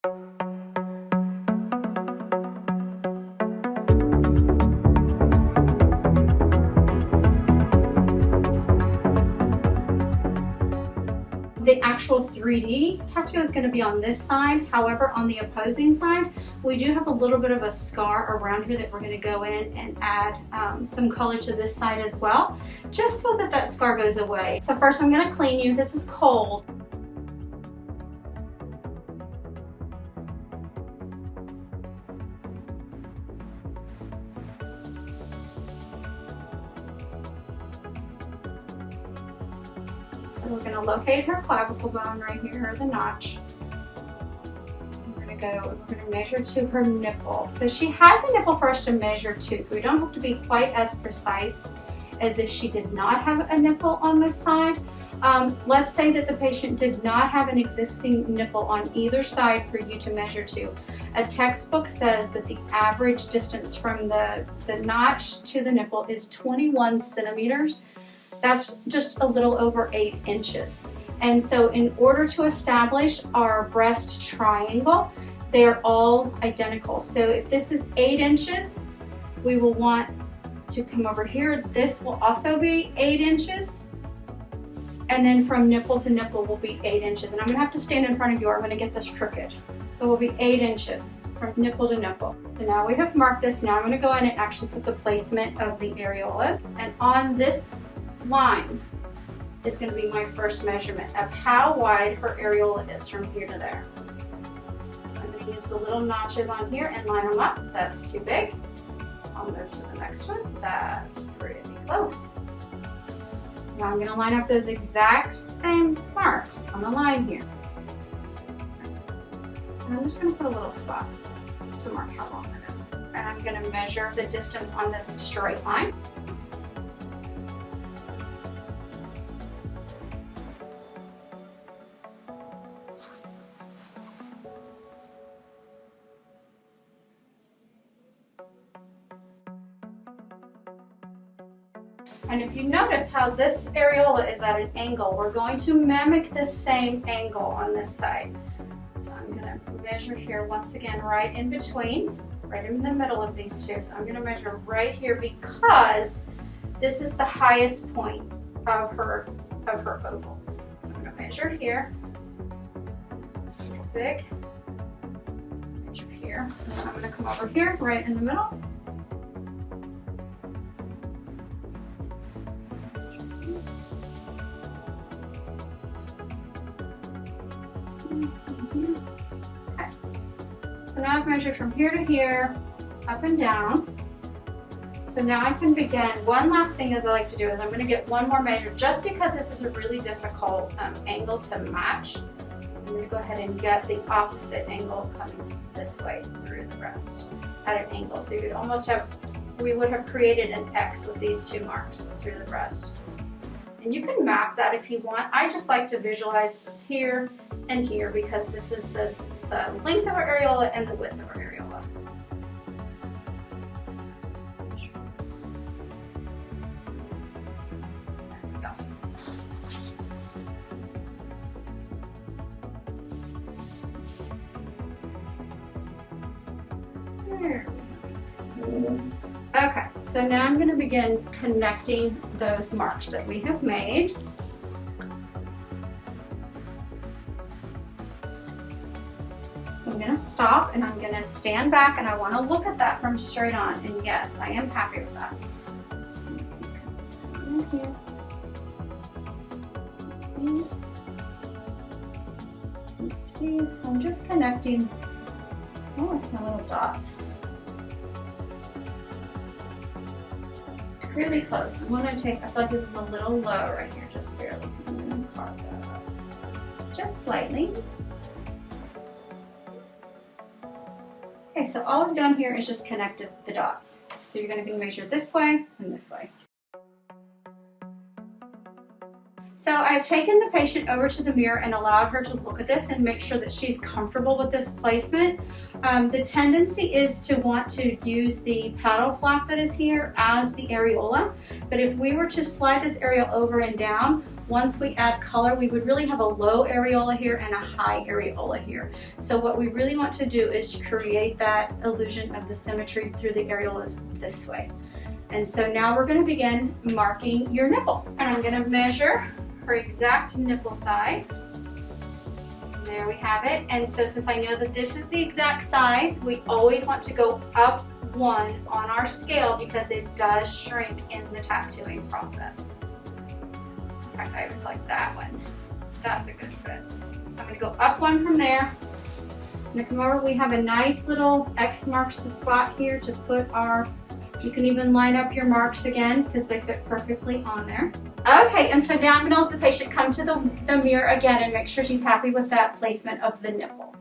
The actual 3D tattoo is going to be on this side. However, on the opposing side, we do have a little bit of a scar around here that we're going to go in and add some color to this side as well, just so that that scar goes away. So first I'm going to clean you. This is cold. So we're going to locate her clavicle bone right here, or the notch. We're going to measure to her nipple. So she has a nipple for us to measure to, so we don't have to be quite as precise as if she did not have a nipple on this side. Let's say that the patient did not have an existing nipple on either side for you to measure to. A textbook says that the average distance from the notch to the nipple is 21 centimeters. That's just a little over 8 inches. And so in order to establish our breast triangle, they are all identical. So if this is 8 inches, we will want to come over here. This will also be 8 inches. And then from nipple to nipple will be 8 inches. And I'm gonna have to stand in front of you or I'm gonna get this crooked. So it will be 8 inches from nipple to nipple. So now we have marked this. Now I'm gonna go in and actually put the placement of the areolas. And on this line is going to be my first measurement of how wide her areola is from here to there. So I'm going to use the little notches on here and line them up. That's too big. I'll move to the next one. That's pretty close. Now I'm going to line up those exact same marks on the line here. And I'm just going to put a little spot to mark how long it is. And I'm going to measure the distance on this straight line. And if you notice how this areola is at an angle, we're going to mimic this same angle on this side. So I'm going to measure here once again right in between, right in the middle of these two. So I'm going to measure right here because this is the highest point of her oval. So I'm going to measure here. It's a little big. Measure here. And then I'm going to come over here right in the middle. Okay. So now I've measured from here to here, up and down. So now I can begin. One last thing as I like to do is I'm going to get one more measure just because this is a really difficult angle to match. I'm going to go ahead and get the opposite angle coming this way through the breast at an angle. So you'd almost have, we would have created an X with these two marks through the breast. And you can map that if you want. I just like to visualize here and here because this is the length of our areola and the width of our areola. There we go. Okay, so now I'm going to begin connecting those marks that we have made. So I'm going to stop and I'm going to stand back and I want to look at that from straight on. And yes, I am happy with that. These, I'm just connecting. Oh, it's my little dots. Really close. I'm going to take, I feel like this is a little low right here, just barely, so I'm going to carve that up. Just slightly. Okay, so all I've done here is just connected the dots. So you're going to be measured this way and this way. So I've taken the patient over to the mirror and allowed her to look at this and make sure that she's comfortable with this placement. The tendency is to want to use the paddle flap that is here as the areola, but if we were to slide this areola over and down, once we add color, we would really have a low areola here and a high areola here. So what we really want to do is create that illusion of the symmetry through the areolas this way. And so now we're going to begin marking your nipple. And I'm going to measure her exact nipple size. There we have it. And so since I know that this is the exact size, we always want to go up 1 on our scale because it does shrink in the tattooing process. In fact, I would like that one. That's a good fit. So I'm going to go up 1 from there. I'm going to come over. We have a nice little X marks the spot here to put our, you can even line up your marks again because they fit perfectly on there. Okay, and so now I'm going to let the patient come to the mirror again and make sure she's happy with that placement of the nipple.